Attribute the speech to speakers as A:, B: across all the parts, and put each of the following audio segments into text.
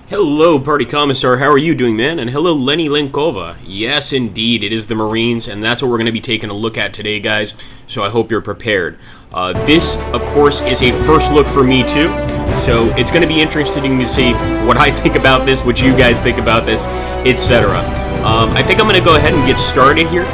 A: Hello, Party Commissar. How are you doing, man? And hello, Lenny Lenkova. Yes, indeed, it is the Marines, and that's what we're going to be taking a look at today, guys. So I hope you're prepared. This, of course, is a first look for me, too. So it's going to be interesting to see what I think about this, what you guys think about this, etc. I think I'm going to go ahead and get started here.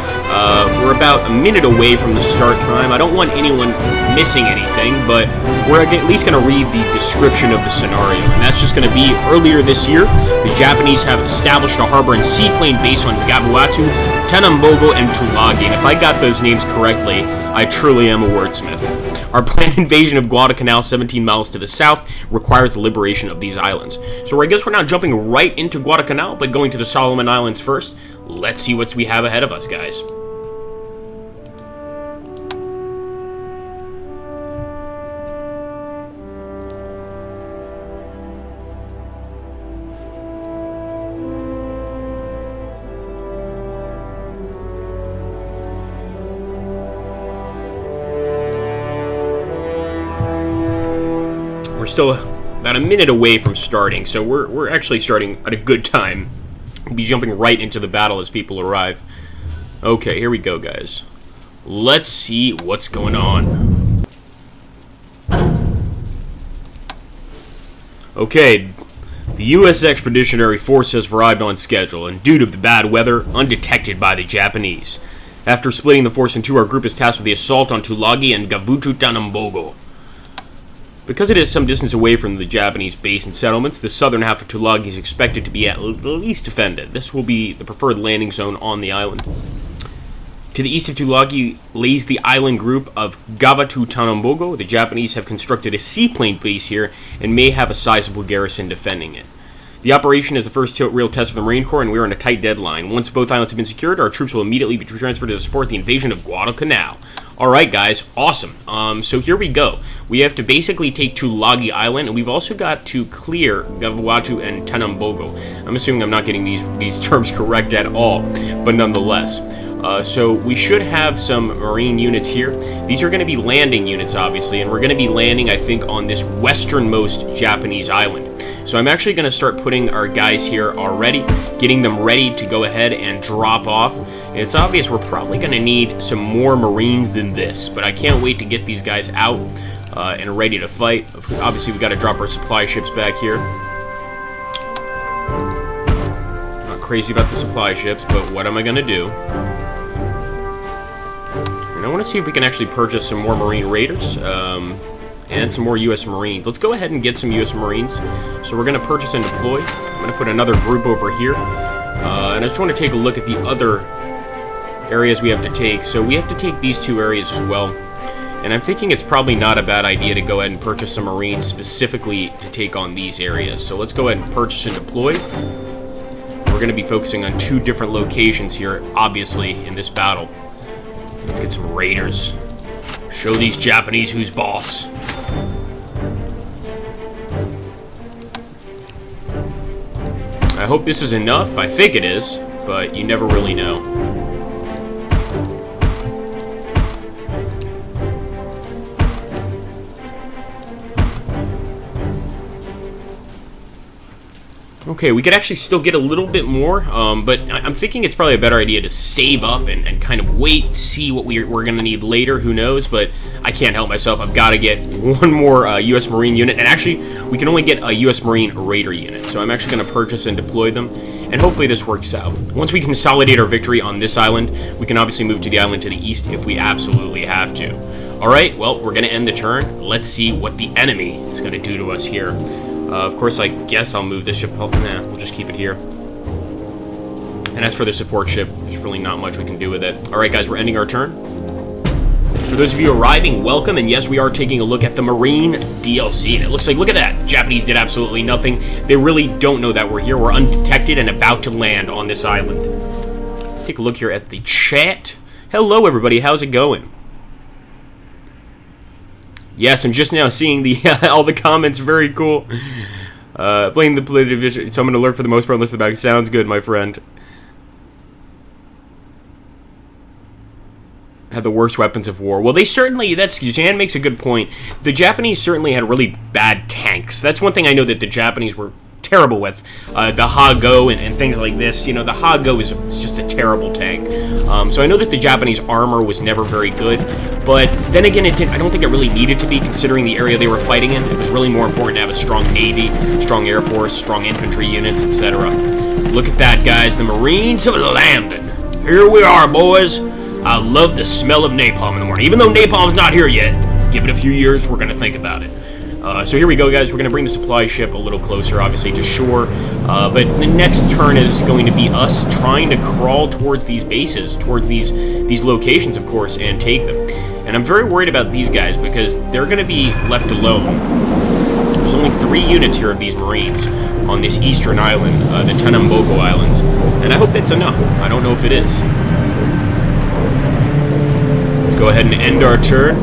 A: We're about a minute away from the start time. I don't want anyone missing anything, but we're at least going to read the description of the scenario. And that's just going to be earlier this year, the Japanese have established a harbor and seaplane base on Gavuatu, Tanambogo, and Tulagi. And if I got those names correctly, I truly am a wordsmith. Our planned invasion of Guadalcanal, 17 miles to the south, requires the liberation of these islands. So I guess we're not jumping right into Guadalcanal, but going to the Solomon Islands first. Let's see what we have ahead of us, guys. We're still about a minute away from starting, so we're actually starting at a good time. We'll be jumping right into the battle as people arrive. Okay, here we go, guys. Let's see what's going on. Okay, the U.S. Expeditionary Force has arrived on schedule, and due to the bad weather, undetected by the Japanese. After splitting the force in two, our group is tasked with the assault on Tulagi and Gavutu Tanambogo. Because it is some distance away from the Japanese base and settlements, the southern half of Tulagi is expected to be at least defended. This will be the preferred landing zone on the island. To the east of Tulagi lays the island group of Gavutu Tanambogo. The Japanese have constructed a seaplane base here and may have a sizable garrison defending it. The operation is the first real test for the Marine Corps, and we are on a tight deadline. Once both islands have been secured, our troops will immediately be transferred to support the invasion of Guadalcanal. Alright, guys, awesome. So here we go. We have to basically take Tulagi Island, and we've also got to clear Gavuatu and Tanambogo. I'm assuming I'm not getting these terms correct at all, but nonetheless. So we should have some Marine units here. These are going to be landing units, obviously, and we're going to be landing, I think, on this westernmost Japanese island. So I'm actually going to start putting our guys here already, getting them ready to go ahead and drop off. And it's obvious we're probably going to need some more Marines than this, but I can't wait to get these guys out and ready to fight. Obviously, we've got to drop our supply ships back here. Not crazy about the supply ships, but what am I going to do? And I want to see if we can actually purchase some more Marine Raiders. And some more U.S. Marines. Let's go ahead and get some U.S. Marines. So we're going to purchase and deploy. I'm going to put another group over here. And I just want to take a look at the other areas we have to take. So we have to take these two areas as well. And I'm thinking it's probably not a bad idea to go ahead and purchase some Marines specifically to take on these areas. So let's go ahead and purchase and deploy. We're going to be focusing on two different locations here, obviously, in this battle. Let's get some Raiders. Show these Japanese who's boss. I hope this is enough. I think it is, but you never really know. Okay, we could actually still get a little bit more, but I'm thinking it's probably a better idea to save up and kind of wait, see what we're going to need later, who knows, but I can't help myself. I've got to get one more U.S. Marine unit, and actually, we can only get a U.S. Marine Raider unit, so I'm actually going to purchase and deploy them, and hopefully this works out. Once we consolidate our victory on this island, we can obviously move to the island to the east if we absolutely have to. Alright, well, we're going to end the turn. Let's see what the enemy is going to do to us here. Of course, I guess I'll move this ship. Oh, nah, we'll just keep it here. And as for the support ship, there's really not much we can do with it. Alright, guys, we're ending our turn. For those of you arriving, welcome. And yes, we are taking a look at the Marine DLC. And it looks like, look at that. Japanese did absolutely nothing. They really don't know that we're here. We're undetected and about to land on this island. Let's take a look here at the chat. Hello, everybody. How's it going? Yes, I'm just now seeing the all the comments. Very cool. Playing the Play Division, so I'm going to learn for the most part. Listen back. Sounds good, my friend. Had the worst weapons of war. Well, they certainly, Jan makes a good point. The Japanese certainly had really bad tanks. That's one thing I know that the Japanese were terrible with the Ha-Go and things like this. You know, the Ha-Go is just a terrible tank. So I know that the Japanese armor was never very good, but then again, I don't think it really needed to be, considering the area they were fighting in. It was really more important to have a strong navy, strong air force, strong infantry units, etc. Look at that, guys. The Marines have landed. Here we are, boys. I love the smell of napalm in the morning. Even though napalm's not here yet, give it a few years, we're going to think about it. So here we go, guys. We're going to bring the supply ship a little closer, obviously, to shore. But the next turn is going to be us trying to crawl towards these bases, towards these locations, of course, and take them. And I'm very worried about these guys because they're going to be left alone. There's only 3 units here of these Marines on this eastern island, the Tanambogo Islands. And I hope that's enough. I don't know if it is. Let's go ahead and end our turn.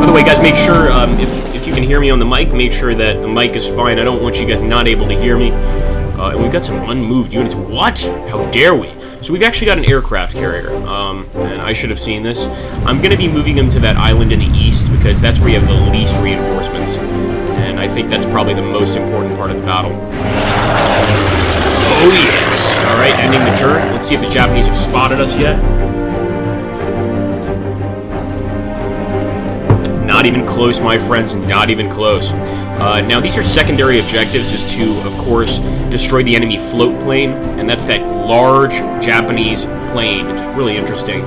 A: By the way, guys, make sure, if you can hear me on the mic, make sure that the mic is fine. I don't want you guys not able to hear me. And we've got some unmoved units. What? How dare we? So we've actually got an aircraft carrier, and I should have seen this. I'm going to be moving them to that island in the east, because that's where you have the least reinforcements. And I think that's probably the most important part of the battle. Oh, yes. All right, ending the turn. Let's see if the Japanese have spotted us yet. Not even close, my friends, not even close. Now, these are secondary objectives, is to, of course, destroy the enemy float plane, and that's that large Japanese plane. It's really interesting.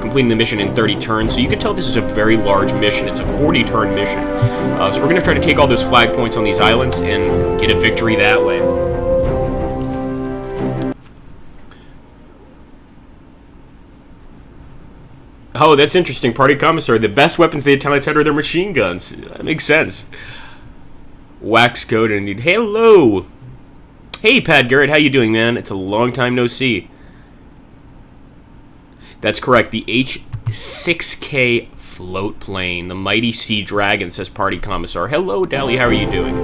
A: Completing the mission in 30 turns, so you can tell this is a very large mission. It's a 40-turn mission. So we're going to try to take all those flag points on these islands and get a victory that way. Oh, that's interesting. Party Commissar. The best weapons the Italians had are their machine guns. That makes sense. Wax code indeed. Hello! Hey, Pat Garrett. How you doing, man? It's a long time no see. That's correct. The H-6K float plane. The Mighty Sea Dragon, says Party Commissar. Hello, Dally. How are you doing?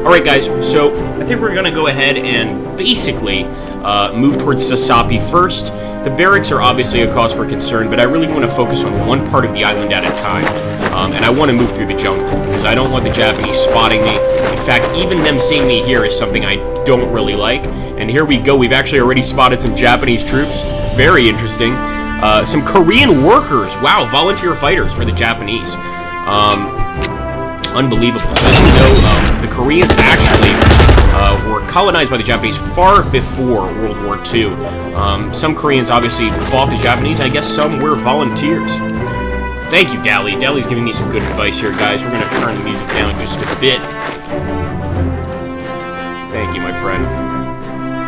A: Alright, guys. So, I think we're going to go ahead and basically move towards Sasapi first. The barracks are obviously a cause for concern, but I really want to focus on one part of the island at a time. And I want to move through the jungle, because I don't want the Japanese spotting me. In fact, even them seeing me here is something I don't really like. And here we go. We've actually already spotted some Japanese troops. Very interesting. Some Korean workers. Wow, volunteer fighters for the Japanese. Unbelievable. As you know, the Koreans actually were colonized by the Japanese far before World War II. Some Koreans obviously fought the Japanese. I guess some were volunteers. Thank you, Dally. Dally's giving me some good advice here, guys. We're going to turn the music down just a bit. Thank you, my friend.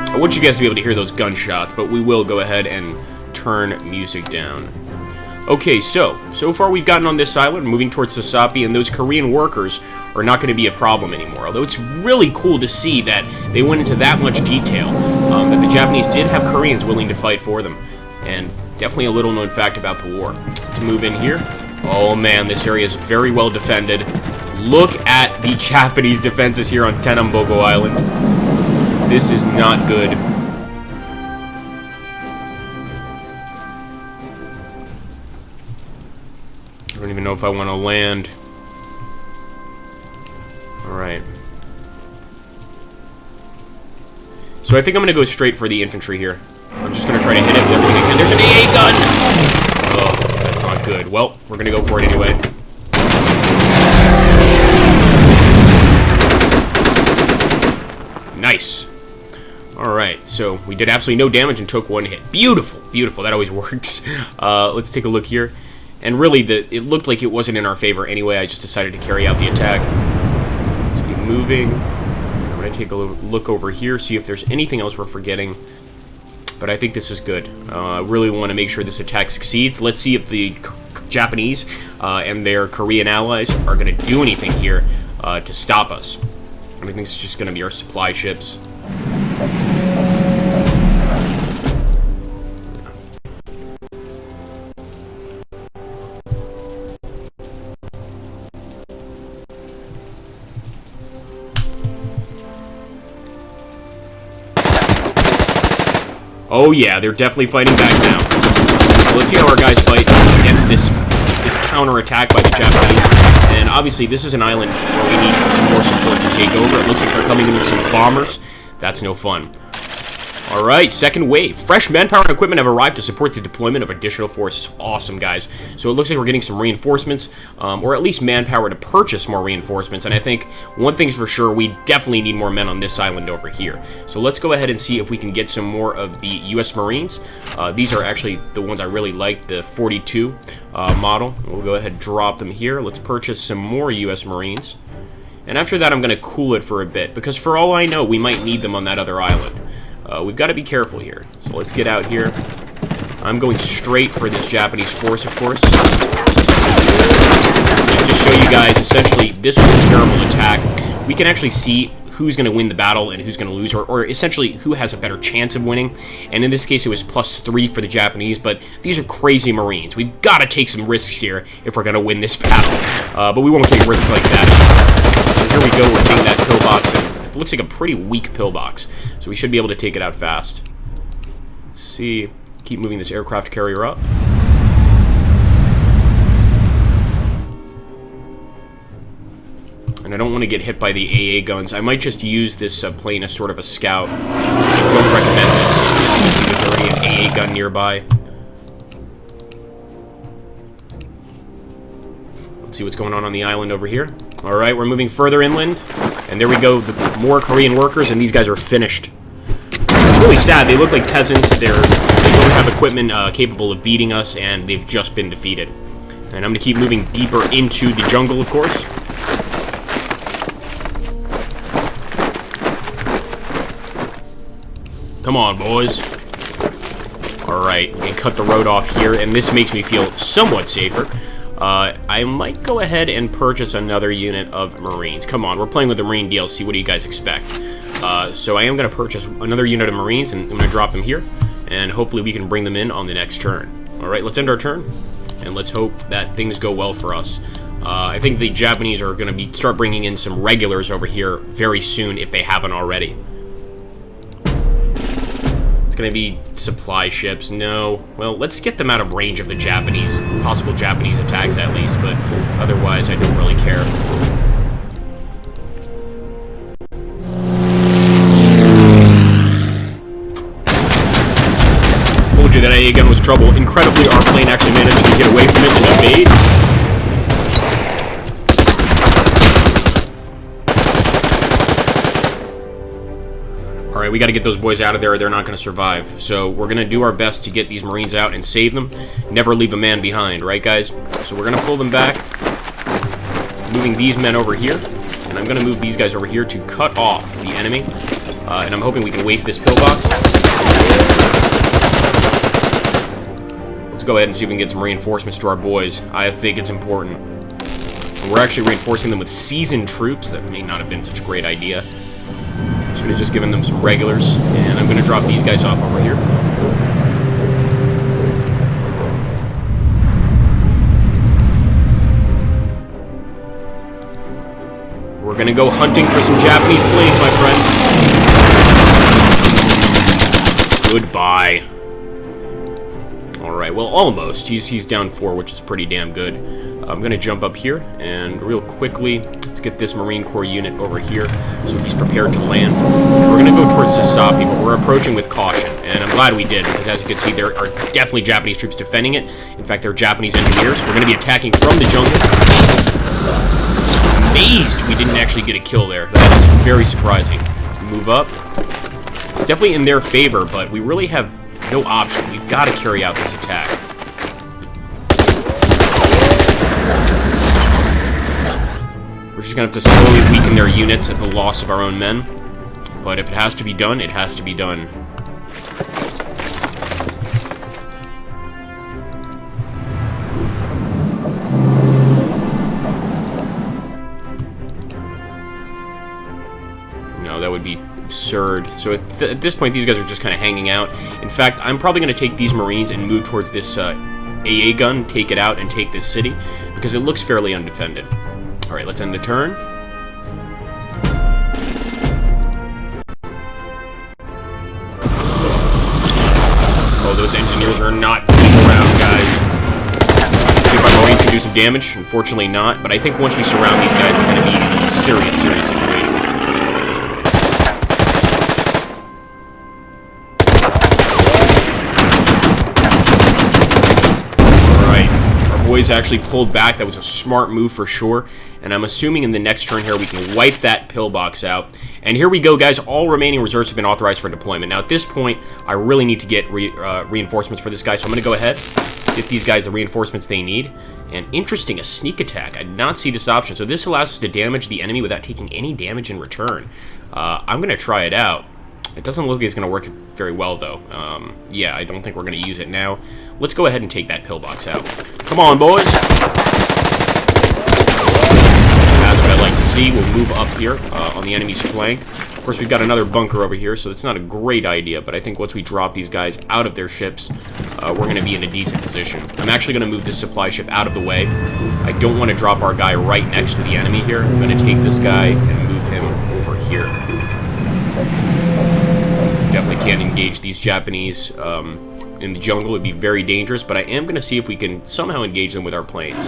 A: I want you guys to be able to hear those gunshots, but we will go ahead and turn music down. Okay, so far we've gotten on this island, moving towards Sasapi, and those Korean workers are not going to be a problem anymore. Although it's really cool to see that they went into that much detail, that the Japanese did have Koreans willing to fight for them. And definitely a little known fact about the war. Let's move in here. Oh man, this area is very well defended. Look at the Japanese defenses here on Tanambogo Island. This is not good. I don't even know if I want to land. Alright. So I think I'm going to go straight for the infantry here. I'm just going to try to hit it with everything I can. There's an AA gun! Oh, that's not good. Well, we're going to go for it anyway. Nice. Alright, so we did absolutely no damage and took one hit. Beautiful, beautiful. That always works. Let's take a look here. And really, it looked like it wasn't in our favor anyway. I just decided to carry out the attack. Let's keep moving. I'm going to take a look over here, see if there's anything else we're forgetting. But I think this is good. I really want to make sure this attack succeeds. Let's see if the Japanese and their Korean allies are going to do anything here to stop us. I think this is just going to be our supply ships. Oh yeah, they're definitely fighting back now. So let's see how our guys fight against this counterattack by the Japanese. And obviously, this is an island where we need some more support to take over. It looks like they're coming in with some bombers. That's no fun. Alright, second wave. Fresh manpower and equipment have arrived to support the deployment of additional forces. Awesome, guys. So it looks like we're getting some reinforcements, or at least manpower to purchase more reinforcements. And I think one thing's for sure, we definitely need more men on this island over here. So let's go ahead and see if we can get some more of the U.S. Marines. These are actually the ones I really like, the 42 model. We'll go ahead and drop them here. Let's purchase some more U.S. Marines. And after that, I'm going to cool it for a bit, because for all I know, we might need them on that other island. We've got to be careful here. So let's get out here. I'm going straight for this Japanese force, of course. And to show you guys, essentially, this was a terrible attack. We can actually see who's going to win the battle and who's going to lose, or essentially who has a better chance of winning. And in this case, it was +3 for the Japanese, but these are crazy Marines. We've got to take some risks here if we're going to win this battle. But we won't take risks like that. So here we go, we're taking that pillbox. It looks like a pretty weak pillbox, so we should be able to take it out fast. Let's see. Keep moving this aircraft carrier up. And I don't want to get hit by the AA guns. I might just use this plane as sort of a scout. I don't recommend this. There's already an AA gun nearby. Let's see what's going on the island over here. Alright, we're moving further inland. And there we go, more Korean workers, and these guys are finished. It's really sad. They look like peasants. They don't have equipment capable of beating us, and they've just been defeated. And I'm going to keep moving deeper into the jungle, of course. Come on, boys. Alright, we can cut the road off here, and this makes me feel somewhat safer. I might go ahead and purchase another unit of Marines. Come on, we're playing with the Marine DLC. What do you guys expect? So I am going to purchase another unit of Marines, and I'm going to drop them here. And hopefully we can bring them in on the next turn. Alright, let's end our turn. And let's hope that things go well for us. I think the Japanese are going to start bringing in some regulars over here very soon, if they haven't already. Going to be supply ships. No. Well, let's get them out of range of the Japanese, possible Japanese attacks at least, but otherwise I don't really care. Told you that AA gun was trouble. Incredibly, our plane actually managed to get away from it and evade. Alright, we gotta get those boys out of there or they're not gonna survive. So we're gonna do our best to get these Marines out and save them. Never leave a man behind, right guys? So we're gonna pull them back. Moving these men over here. And I'm gonna move these guys over here to cut off the enemy. And I'm hoping we can waste this pillbox. Let's go ahead and see if we can get some reinforcements to our boys. I think it's important. And we're actually reinforcing them with seasoned troops. That may not have been such a great idea. Should have just given them some regulars, and I'm going to drop these guys off over here. We're going to go hunting for some Japanese planes, my friends. Goodbye. Alright, well, almost. He's down 4, which is pretty damn good. I'm going to jump up here, and real quickly, let's get this Marine Corps unit over here, so he's prepared to land. We're going to go towards Sasapi, but we're approaching with caution, and I'm glad we did, because as you can see, there are definitely Japanese troops defending it. In fact, they're Japanese engineers. We're going to be attacking from the jungle. Amazed we didn't actually get a kill there. That is very surprising. Move up. It's definitely in their favor, but we really have no option. We've got to carry out this attack. We're just going to have to slowly weaken their units at the loss of our own men. But if it has to be done, it has to be done. No, that would be absurd. So at this point, these guys are just kind of hanging out. In fact, I'm probably going to take these Marines and move towards this AA gun, take it out, and take this city, because it looks fairly undefended. Alright, let's end the turn. Oh, those engineers are not moving around, guys. See if our Marines can can do some damage. Unfortunately not, but I think once we surround these guys, we're going to be in a serious, serious situation. Boys actually pulled back. That was a smart move for sure. And I'm assuming in the next turn here we can wipe that pillbox out. And here we go, guys. All remaining reserves have been authorized for deployment. Now, at this point, I really need to get reinforcements for this guy. So I'm going to go ahead, get these guys the reinforcements they need. And interesting, a sneak attack. I did not see this option. So this allows us to damage the enemy without taking any damage in return. I'm going to try it out. It doesn't look like it's going to work very well, though. Yeah, I don't think we're going to use it now. Let's go ahead and take that pillbox out. Come on, boys! That's what I'd like to see. We'll move up here on the enemy's flank. Of course, we've got another bunker over here, so it's not a great idea, but I think once we drop these guys out of their ships, we're going to be in a decent position. I'm actually going to move this supply ship out of the way. I don't want to drop our guy right next to the enemy here. I'm going to take this guy and move him over here. Definitely can't engage these Japanese in the jungle. It'd be very dangerous, but I am going to see if we can somehow engage them with our planes.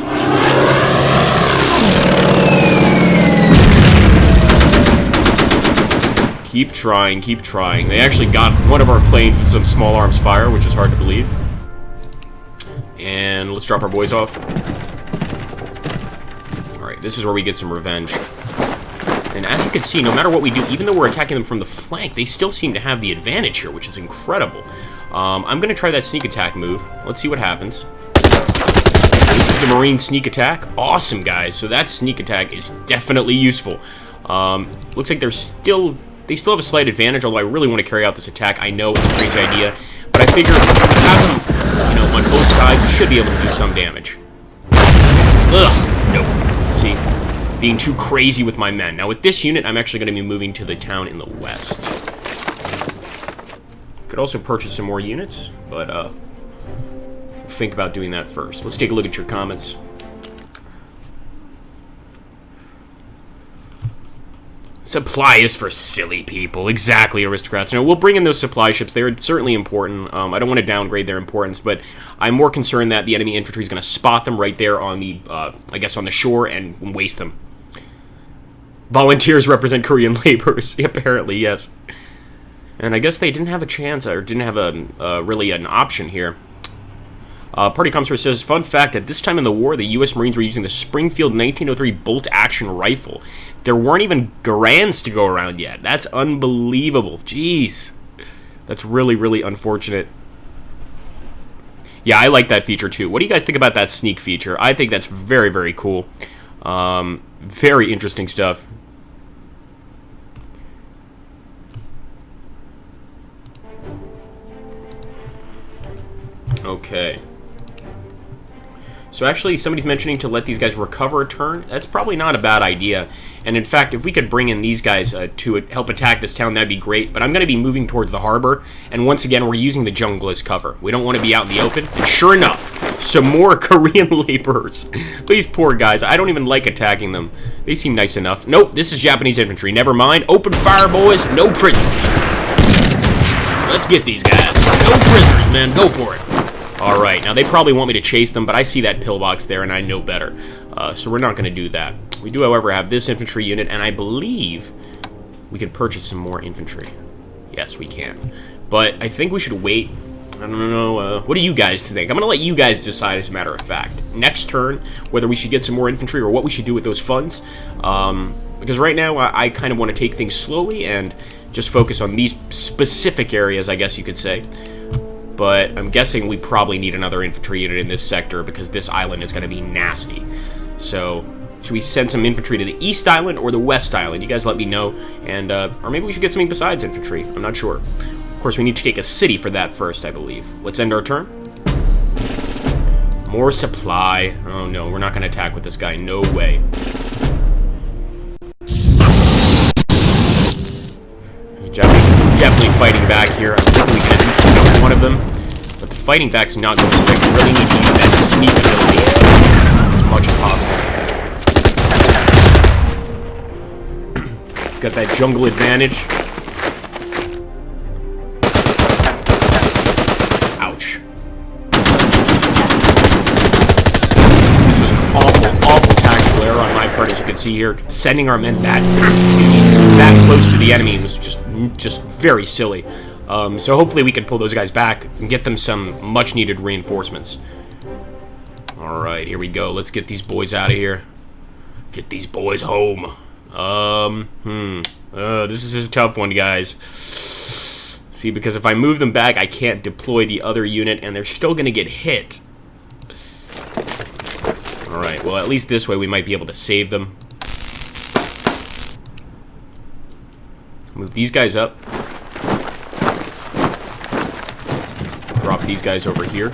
A: Keep trying, keep trying. They actually got one of our planes with some small arms fire, which is hard to believe. And let's drop our boys off. Alright, this is where we get some revenge. And as you can see, no matter what we do, even though we're attacking them from the flank, they still seem to have the advantage here, which is incredible. I'm going to try that sneak attack move. Let's see what happens. This is the Marine sneak attack. Awesome, guys. So that sneak attack is definitely useful. Looks like they still have a slight advantage, although I really want to carry out this attack. I know it's a crazy idea, but I figure if we have them, on both sides, we should be able to do some damage. Ugh, nope. See? Being too crazy with my men. Now, with this unit, I'm actually going to be moving to the town in the west. Could also purchase some more units, but think about doing that first. Let's take a look at your comments. Supply is for silly people. Exactly, aristocrats. We'll bring in those supply ships. They're certainly important. I don't want to downgrade their importance, but I'm more concerned that the enemy infantry is going to spot them right there on the, I guess, on the shore and waste them. Volunteers represent Korean laborers. Apparently, yes. And I guess they didn't have a chance, or didn't have really an option here. Party Commissar says, fun fact, at this time in the war, the U.S. Marines were using the Springfield 1903 bolt-action rifle. There weren't even Garands to go around yet. That's unbelievable. Jeez. That's really, really unfortunate. Yeah, I like that feature too. What do you guys think about that sneak feature? I think that's very, very cool. Very interesting stuff. Okay. So actually, somebody's mentioning to let these guys recover a turn. That's probably not a bad idea. And in fact, if we could bring in these guys to help attack this town, that'd be great. But I'm going to be moving towards the harbor. And once again, we're using the jungle as cover. We don't want to be out in the open. And sure enough, some more Korean laborers. These poor guys. I don't even like attacking them. They seem nice enough. Nope, this is Japanese infantry. Never mind. Open fire, boys. No prisoners. Let's get these guys. No prisoners, man. Go for it. Alright, now they probably want me to chase them, but I see that pillbox there and I know better. So we're not going to do that. We do, however, have this infantry unit, and I believe we can purchase some more infantry. Yes, we can. But I think we should wait. I don't know. What do you guys think? I'm going to let you guys decide, as a matter of fact. Next turn, whether we should get some more infantry or what we should do with those funds. Because right now, I kind of want to take things slowly and just focus on these specific areas, I guess you could say. But I'm guessing we probably need another infantry unit in this sector because this island is going to be nasty. So, should we send some infantry to the East Island or the West Island? You guys let me know. And, or maybe we should get something besides infantry. I'm not sure. Of course, we need to take a city for that first, I believe. Let's end our turn. More supply. Oh, no. We're not going to attack with this guy. No way. Definitely fighting back here. I'm hoping we can at least kill one of them. But the fighting back's not going quick. We really need to use that sneak ability as much as possible. Got that jungle advantage. Ouch. This was part, as you can see here, sending our men that close to the enemy was just very silly. So hopefully we can pull those guys back and get them some much-needed reinforcements. Alright, here we go. Let's get these boys out of here. Get these boys home. This is a tough one, guys. See, because if I move them back, I can't deploy the other unit, and they're still going to get hit. Alright, well, at least this way we might be able to save them. Move these guys up. Drop these guys over here.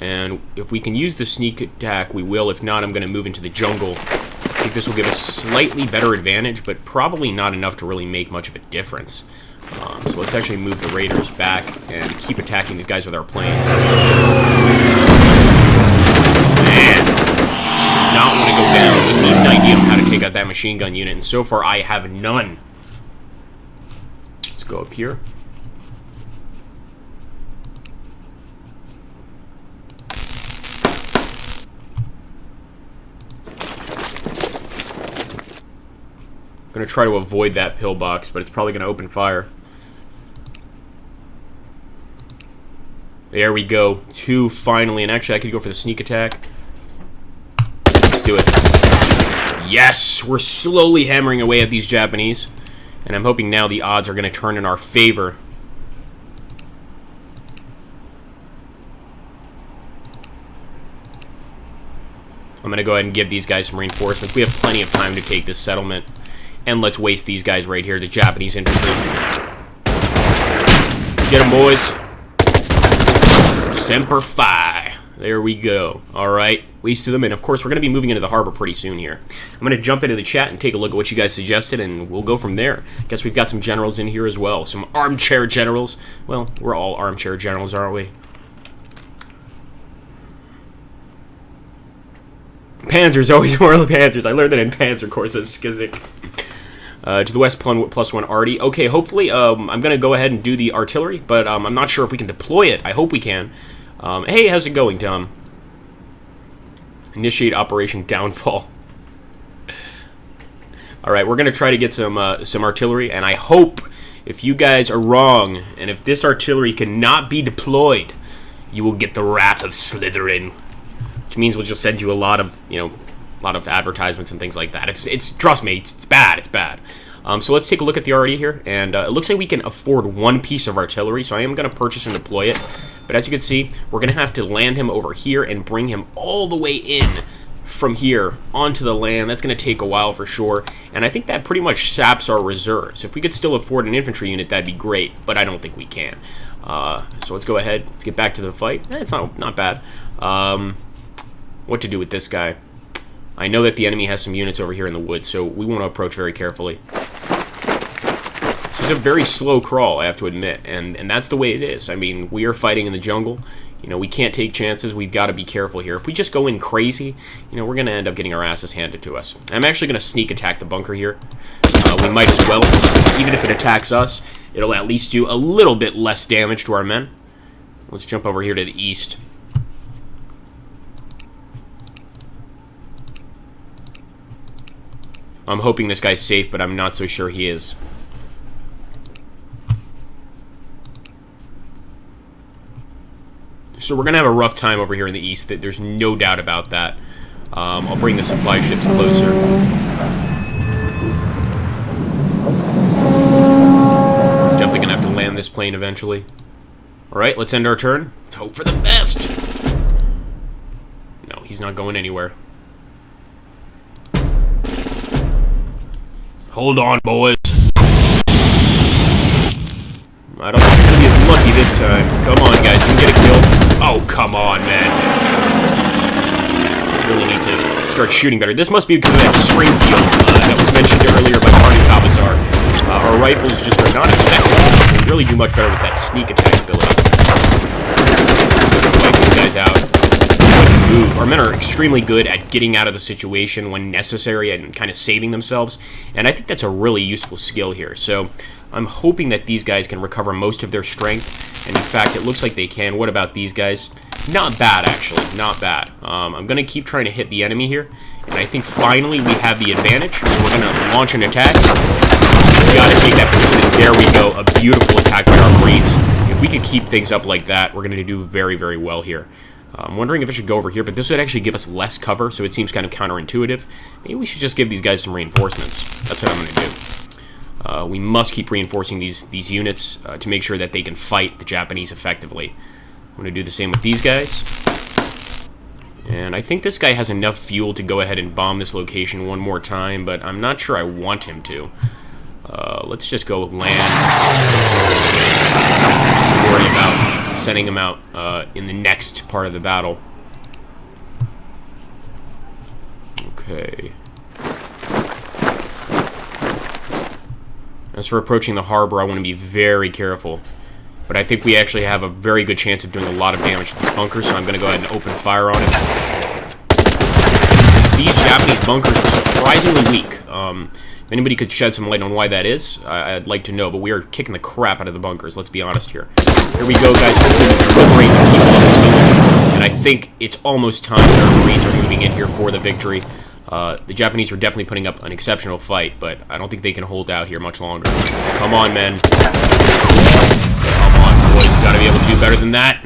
A: And if we can use the sneak attack, we will. If not, I'm going to move into the jungle. I think this will give us slightly better advantage, but probably not enough to really make much of a difference. So let's actually move the raiders back and keep attacking these guys with our planes. Man, not want to go down. We need an idea on how to take out that machine gun unit, and so far I have none. Let's go up here. I'm going to try to avoid that pillbox, but it's probably going to open fire. There we go. 2 finally, and actually I could go for the sneak attack. Let's do it. Yes! We're slowly hammering away at these Japanese, and I'm hoping now the odds are going to turn in our favor. I'm going to go ahead and give these guys some reinforcements. We have plenty of time to take this settlement. And let's waste these guys right here, the Japanese infantry. Get them, boys. Semper Fi. There we go. Alright, wasted them. And of course, we're going to be moving into the harbor pretty soon here. I'm going to jump into the chat and take a look at what you guys suggested, and we'll go from there. Guess we've got some generals in here as well. Some armchair generals. Well, we're all armchair generals, aren't we? Panzers, always more the Panzers. I learned that in Panzer courses, Skizik. To the west, +1 arty. Okay, hopefully, I'm going to go ahead and do the artillery, but I'm not sure if we can deploy it. I hope we can. Hey, how's it going, Tom? Initiate Operation Downfall. Alright, we're going to try to get some artillery, and I hope, if you guys are wrong, and if this artillery cannot be deployed, you will get the wrath of Slytherin. Which means we'll just send you a lot of, a lot of advertisements and things like that. It's trust me, it's bad, it's bad. So let's take a look at the arty here, and it looks like we can afford 1 piece of artillery, so I am going to purchase and deploy it. But as you can see, we're going to have to land him over here and bring him all the way in from here onto the land. That's going to take a while for sure, and I think that pretty much saps our reserves. If we could still afford an infantry unit, that'd be great, but I don't think we can. So let's go ahead, let's get back to the fight. It's not bad. What to do with this guy? I know that the enemy has some units over here in the woods, so we want to approach very carefully. This is a very slow crawl, I have to admit, and that's the way it is. I mean, we are fighting in the jungle. We can't take chances. We've got to be careful here. If we just go in crazy, we're going to end up getting our asses handed to us. I'm actually going to sneak attack the bunker here. We might as well. Even if it attacks us, it'll at least do a little bit less damage to our men. Let's jump over here to the east. I'm hoping this guy's safe, but I'm not so sure he is. So we're going to have a rough time over here in the east. There's no doubt about that. I'll bring the supply ships closer. Definitely going to have to land this plane eventually. Alright, let's end our turn. Let's hope for the best. No, he's not going anywhere. Hold on, boys. I don't think he's gonna be as lucky this time. Come on, guys. You can get a kill. Oh, come on, man. Really need to start shooting better. This must be because of that Springfield that was mentioned earlier by Marty Commissar. Our rifles just are not as effective. We really do much better with that sneak attack ability. Wipe these guys out. Move. Our men are extremely good at getting out of the situation when necessary and kind of saving themselves, and I think that's a really useful skill here. So I'm hoping that these guys can recover most of their strength, and in fact it looks like they can. What about these guys? Not bad, actually. Not bad. I'm going to keep trying to hit the enemy here, And I think finally we have the advantage, so we're going to launch an attack. We got to take that position. There we go, a beautiful attack by our Marines. If we could keep things up like that, we're going to do very, very well here. I'm wondering if I should go over here, but this would actually give us less cover, so it seems kind of counterintuitive. Maybe we should just give these guys some reinforcements. That's what I'm going to do. We must keep reinforcing these units to make sure that they can fight the Japanese effectively. I'm going to do the same with these guys. And I think this guy has enough fuel to go ahead and bomb this location one more time, but I'm not sure I want him to. Let's just go land. Worry about sending him out in the next part of the battle. Okay. As for approaching the harbor, I want to be very careful. But I think we actually have a very good chance of doing a lot of damage to this bunker, so I'm going to go ahead and open fire on it. These Japanese bunkers are surprisingly weak. If anybody could shed some light on why that is, I'd like to know, but we are kicking the crap out of the bunkers, let's be honest here. Here we go, guys. Hopefully we can liberate the people of this village. And I think it's almost time that our Marines are moving in here for the victory. The Japanese are definitely putting up an exceptional fight, but I don't think they can hold out here much longer. Come on, men. Come on, boys. Gotta be able to do better than that.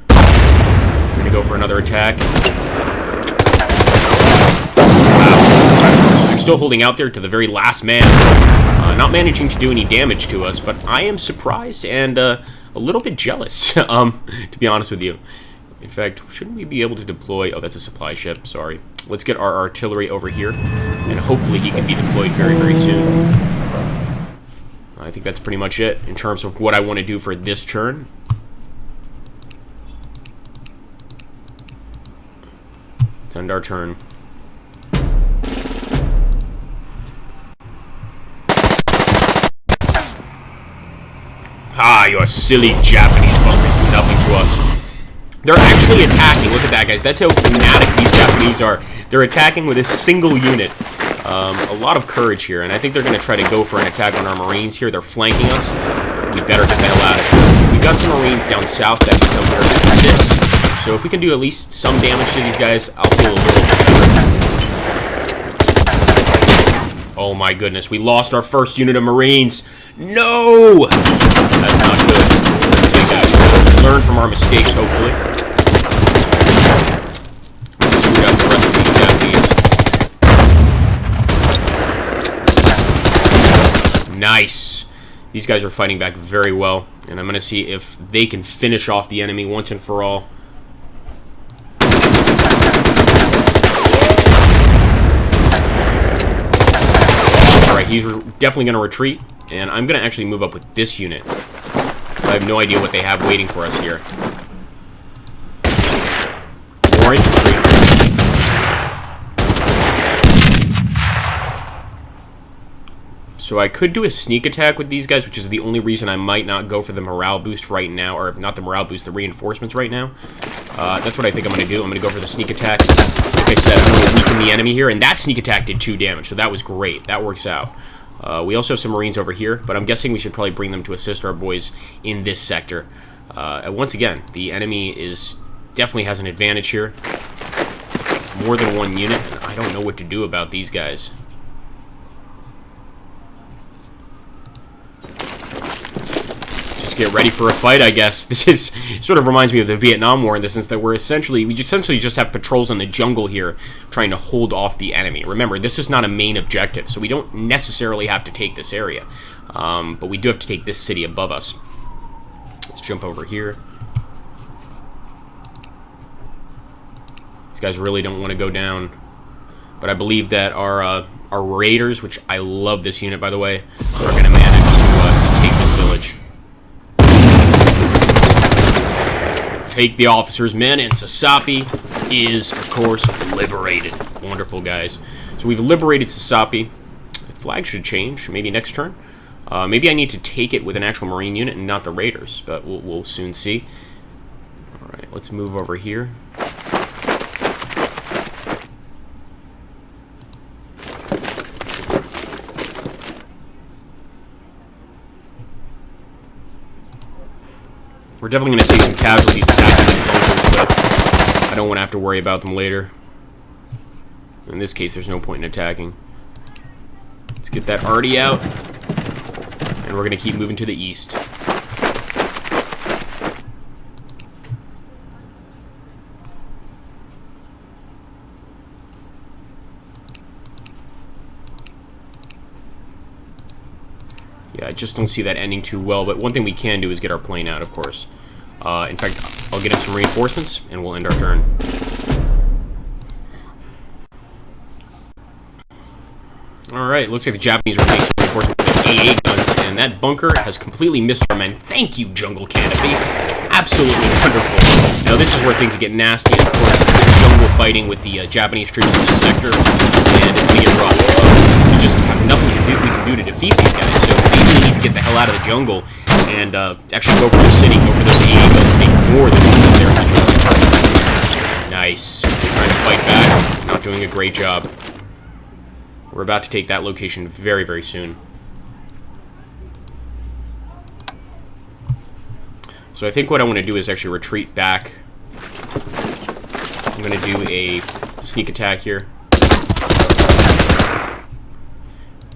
A: We're gonna go for another attack. Wow. So they're still holding out there to the very last man. Not managing to do any damage to us, but I am surprised and a little bit jealous, to be honest with you. In fact, shouldn't we be able to deploy... Oh, that's a supply ship. Sorry. Let's get our artillery over here, and hopefully he can be deployed very, very soon. I think that's pretty much it in terms of what I want to do for this turn. Let's end our turn. Ah, your silly Japanese bunkers do nothing to us. They're actually attacking. Look at that, guys. That's how fanatic these Japanese are. They're attacking with a single unit. A lot of courage here, and I think they're going to try to go for an attack on our Marines here. They're flanking us. We better get the hell out of here. We've got some Marines down south that need somewhere to assist. So if we can do at least some damage to these guys, I'll feel a little bit better. Oh my goodness, we lost our first unit of Marines. No! That's not good. Let's learn from our mistakes, hopefully. Shoot out the rest of these Japanese. Nice. These guys are fighting back very well, and I'm going to see if they can finish off the enemy once and for all. Alright, he's definitely going to retreat, and I'm going to actually move up with this unit. I have no idea what they have waiting for us here. More infantry. So I could do a sneak attack with these guys, which is the only reason I might not go for the morale boost right now. Or not the morale boost, the reinforcements right now. That's what I think I'm going to do. I'm going to go for the sneak attack. Like I said, I'm going to weaken the enemy here. And that sneak attack did 2 damage, so that was great. That works out. We also have some Marines over here, but I'm guessing we should probably bring them to assist our boys in this sector. And once again, the enemy definitely has an advantage here. More than 1 unit, and I don't know what to do about these guys. Just get ready for a fight, I guess. This sort of reminds me of the Vietnam War in the sense that we essentially just have patrols in the jungle here trying to hold off the enemy. Remember, this is not a main objective, so we don't necessarily have to take this area. But we do have to take this city above us. Let's jump over here. These guys really don't want to go down. But I believe that our raiders, which I love this unit, by the way, are going to manage to take this village. Take the officers, men, and Sasapi is, of course, liberated. Wonderful, guys. So we've liberated Sasapi. The flag should change, maybe next turn. Maybe I need to take it with an actual Marine unit and not the Raiders, but we'll soon see. Alright, let's move over here. We're definitely going to take some casualties attacking these bunkers, but I don't want to have to worry about them later. In this case, there's no point in attacking. Let's get that arty out. And we're going to keep moving to the east. Yeah, I just don't see that ending too well, but one thing we can do is get our plane out, of course. In fact, I'll get him some reinforcements, and we'll end our turn. Alright, looks like the Japanese are making some reinforcements with AA guns, and that bunker has completely missed our men. Thank you, Jungle Canopy. Absolutely wonderful. Now, this is where things get nasty, and of course, there's jungle fighting with the Japanese troops in the sector, and it's going to get rough. We just have nothing we can do to defeat these guys, so maybe we need to get the hell out of the jungle and actually go for the city, go for those AA guns, and ignore the ones there. Nice. They're trying to fight back, not doing a great job. We're about to take that location very, very soon. So I think what I want to do is actually retreat back. I'm going to do a sneak attack here.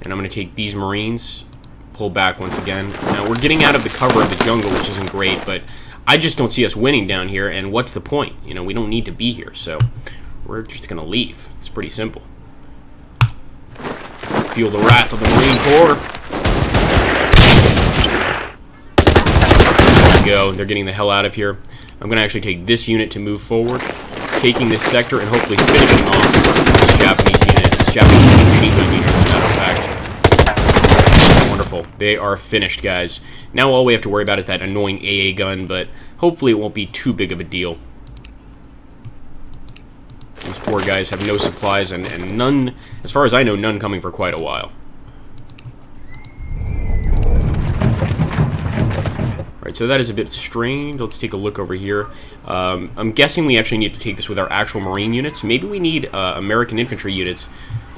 A: And I'm going to take these Marines, pull back once again. Now, we're getting out of the cover of the jungle, which isn't great, but I just don't see us winning down here, and what's the point? You know, we don't need to be here, so we're just going to leave. It's pretty simple. Feel the wrath of the Marine Corps. There we go. They're getting the hell out of here. I'm going to actually take this unit to move forward, taking this sector and hopefully finishing off this Japanese unit, this Japanese machine gun unit, as a matter of fact. Wonderful. They are finished, guys. Now all we have to worry about is that annoying AA gun, but hopefully it won't be too big of a deal. These poor guys have no supplies, and none, as far as I know, none coming for quite a while. Alright, so that is a bit strained. Let's take a look over here. I'm guessing we actually need to take this with our actual Marine units. Maybe we need American infantry units,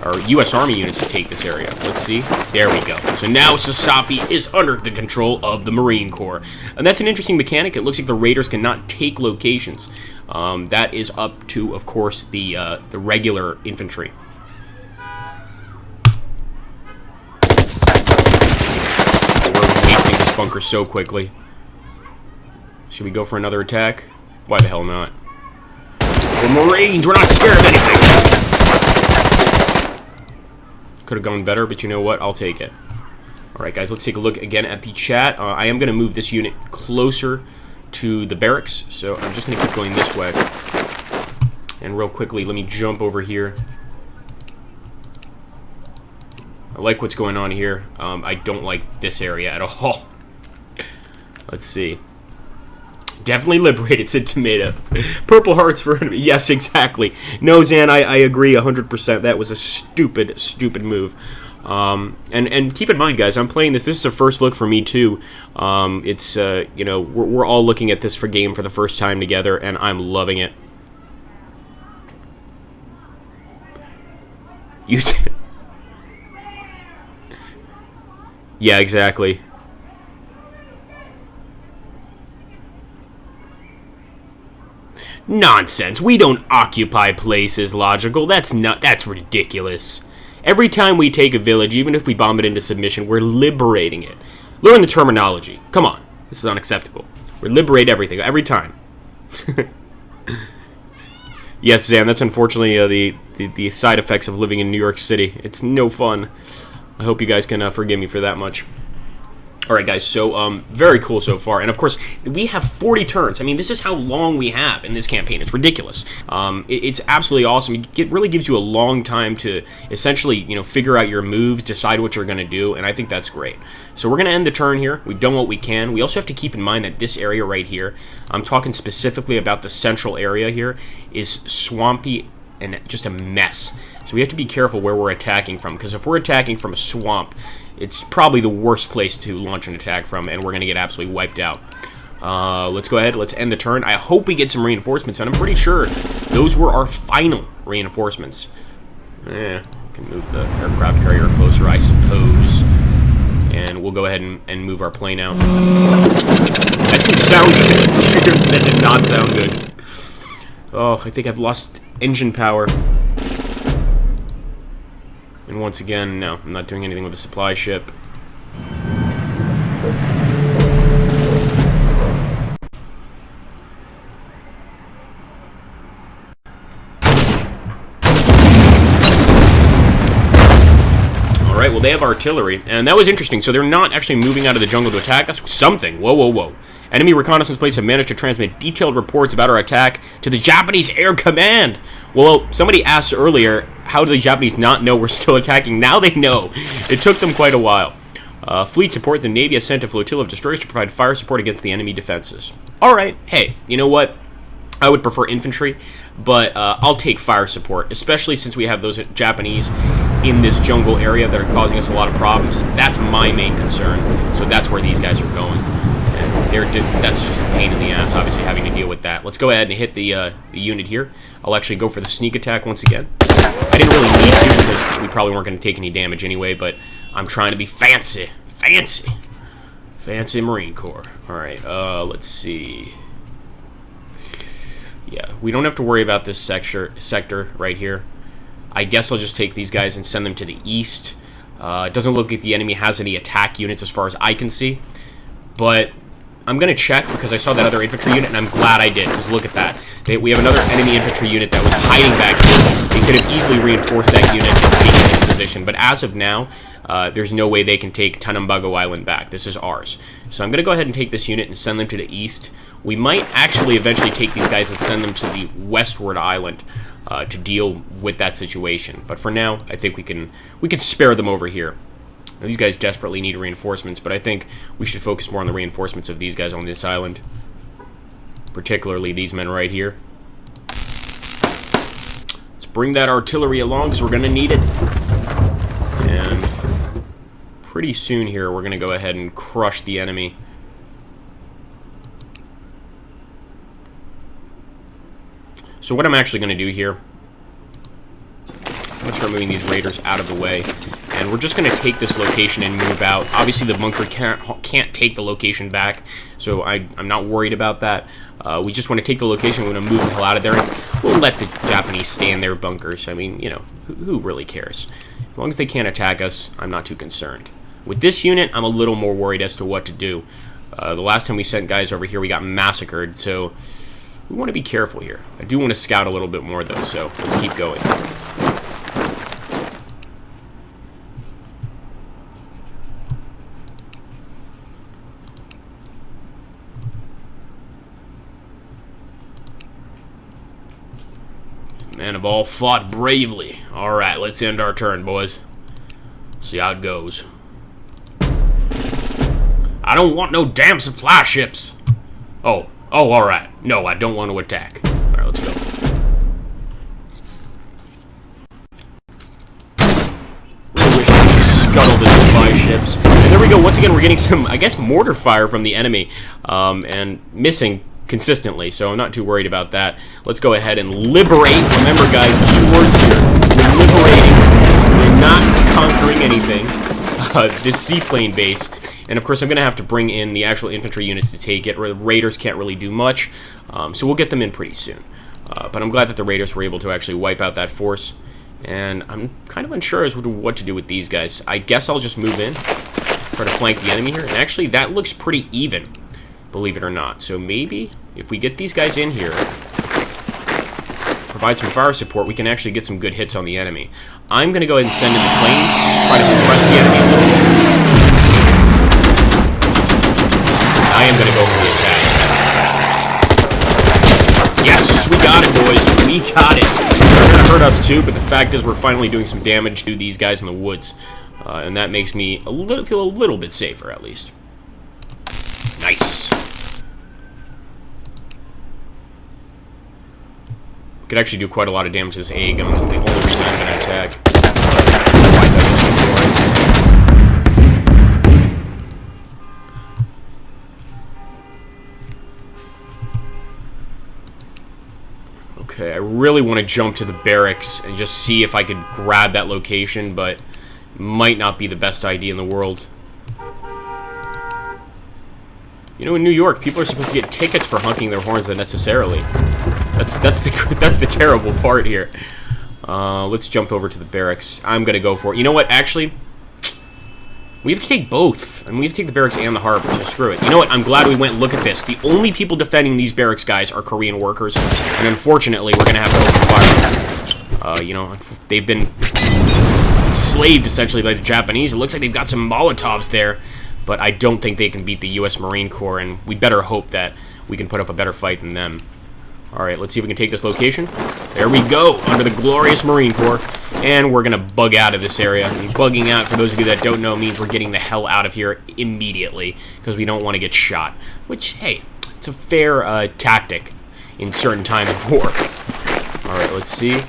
A: or U.S. Army units to take this area. Let's see. There we go. So now Sasapi is under the control of the Marine Corps. And that's an interesting mechanic. It looks like the Raiders cannot take locations. That is up to, of course, the regular infantry. We're wasting this bunker so quickly. Should we go for another attack? Why the hell not? We're Marines! We're not scared of anything! Could have gone better, but you know what? I'll take it. Alright, guys, let's take a look again at the chat. I am going to move this unit closer to the barracks, so I'm just going to keep going this way. And real quickly, let me jump over here. I like what's going on here. I don't like this area at all. Let's see. Definitely liberated, said Tomato. Purple hearts for enemy. Yes, exactly. No, Zan, I agree 100%. That was a stupid, stupid move. And keep in mind, guys, I'm playing this. This is a first look for me, too. It's, you know, we're all looking at this game for the first time together, and I'm loving it. Yeah, exactly. Nonsense. We don't occupy places, Logical. That's ridiculous. Every time we take a village, even if we bomb it into submission, we're liberating it. Learn the terminology. Come on. This is unacceptable. We liberate everything, every time. Yes, Zan, that's unfortunately the side effects of living in New York City. It's no fun. I hope you guys can forgive me for that much. Alright, guys, so, very cool so far. And, of course, we have 40 turns. I mean, this is how long we have in this campaign. It's ridiculous. It's absolutely awesome. It really gives you a long time to essentially, you know, figure out your moves, decide what you're going to do, and I think that's great. So we're going to end the turn here. We've done what we can. We also have to keep in mind that this area right here, I'm talking specifically about the central area here, is swampy and just a mess. So we have to be careful where we're attacking from, because if we're attacking from a swamp, it's probably the worst place to launch an attack from, and we're going to get absolutely wiped out. Let's go ahead. Let's end the turn. I hope we get some reinforcements, and I'm pretty sure those were our final reinforcements. Can move the aircraft carrier closer, I suppose. And we'll go ahead and move our plane out. That didn't sound good. That did not sound good. Oh, I think I've lost engine power. And once again, no, I'm not doing anything with the supply ship. Alright, well, they have artillery, and that was interesting. So they're not actually moving out of the jungle to attack us. Something. Whoa, whoa, whoa. Enemy reconnaissance planes have managed to transmit detailed reports about our attack to the Japanese Air Command. Well, somebody asked earlier, how do the Japanese not know we're still attacking? Now they know. It took them quite a while. Fleet support. The Navy has sent a flotilla of destroyers to provide fire support against the enemy defenses. Alright, hey, you know what? I would prefer infantry, but I'll take fire support, especially since we have those Japanese in this jungle area that are causing us a lot of problems. That's my main concern, so that's where these guys are going. And that's just a pain in the ass, obviously, having to deal with that. Let's go ahead and hit the unit here. I'll actually go for the sneak attack once again. I didn't really need to because we probably weren't going to take any damage anyway, but I'm trying to be fancy. Fancy Marine Corps. Alright, let's see. Yeah, we don't have to worry about this sector right here. I guess I'll just take these guys and send them to the east. It doesn't look like the enemy has any attack units as far as I can see. But I'm going to check because I saw that other infantry unit, and I'm glad I did, because look at that. We have another enemy infantry unit that was hiding back here. They could have easily reinforced that unit and taken its position. But as of now, there's no way they can take Tanambago Island back. This is ours. So I'm going to go ahead and take this unit and send them to the east. We might actually eventually take these guys and send them to the westward island to deal with that situation. But for now, I think we can spare them over here. Now, these guys desperately need reinforcements, but I think we should focus more on the reinforcements of these guys on this island. Particularly these men right here. Let's bring that artillery along because we're going to need it. And pretty soon here, we're going to go ahead and crush the enemy. So what I'm actually going to do here, I'm going to start moving these raiders out of the way, and we're just going to take this location and move out. Obviously, the bunker can't take the location back, so I'm not worried about that. We just want to take the location. We're going to move the hell out of there, and we'll let the Japanese stay in their bunkers. I mean, you know, who really cares? As long as they can't attack us, I'm not too concerned. With this unit, I'm a little more worried as to what to do. The last time we sent guys over here, we got massacred, so we want to be careful here. I do want to scout a little bit more, though, so let's keep going. Men have all fought bravely. Alright, let's end our turn, boys. See how it goes. I don't want no damn supply ships. Oh, alright. No, I don't want to attack. Alright, let's go. Really wish I could scuttle the supply ships. And there we go. Once again, we're getting some, I guess, mortar fire from the enemy. And missing consistently, so I'm not too worried about that. Let's go ahead and liberate. Remember, guys, keywords here. We're liberating. We're not conquering anything. This seaplane base. And of course, I'm going to have to bring in the actual infantry units to take it. The raiders can't really do much, so we'll get them in pretty soon. But I'm glad that the raiders were able to actually wipe out that force. And I'm kind of unsure as to what to do with these guys. I guess I'll just move in, try to flank the enemy here. And actually, that looks pretty even, believe it or not. So maybe if we get these guys in here, provide some fire support, we can actually get some good hits on the enemy. I'm going to go ahead and send in the planes, try to suppress the enemy a little bit. I am going to go for the attack. Yes, we got it, boys. We got it. They're going to hurt us too, but the fact is we're finally doing some damage to these guys in the woods. And that makes me feel a little bit safer, at least. Nice. Could actually do quite a lot of damage to this A gun. That's the only reason I'm going to attack. Okay, I really want to jump to the barracks and just see if I could grab that location, but might not be the best idea in the world. You know, in New York, people are supposed to get tickets for honking their horns unnecessarily. That's the terrible part here. Let's jump over to the barracks. I'm gonna go for it. You know what? Actually, we have to take both. I mean, we have to take the barracks and the harbor, so screw it. You know what? I'm glad we went. Look at this. The only people defending these barracks, guys, are Korean workers. And unfortunately, we're going to have to open fire. You know, they've been enslaved, essentially, by the Japanese. It looks like they've got some Molotovs there. But I don't think they can beat the U.S. Marine Corps, and we better hope that we can put up a better fight than them. Alright, let's see if we can take this location. There we go, under the glorious Marine Corps. And we're going to bug out of this area. And bugging out, for those of you that don't know, means we're getting the hell out of here immediately. Because we don't want to get shot. Which, hey, it's a fair tactic in certain times of war. Alright, let's see.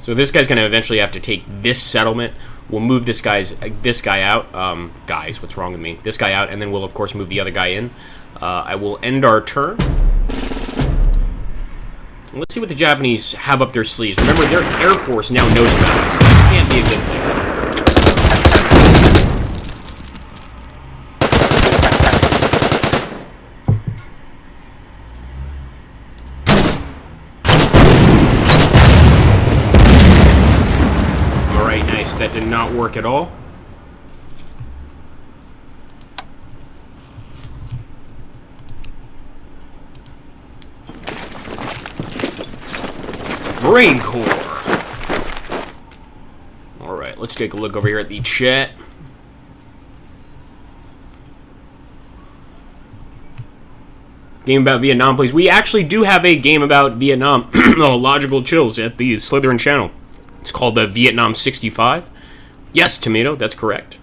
A: So this guy's going to eventually have to take this settlement. We'll move this guy out. Guys, what's wrong with me? This guy out, and then we'll, of course, move the other guy in. I will end our turn. Let's see what the Japanese have up their sleeves. Remember, their Air Force now knows about this. That can't be a good thing. That did not work at all. Marine Corps. Alright, let's take a look over here at the chat. Game about Vietnam, please. We actually do have a game about Vietnam. Logical Chills at the Slytherin channel. It's called the Vietnam 65. Yes, Tomato, that's correct.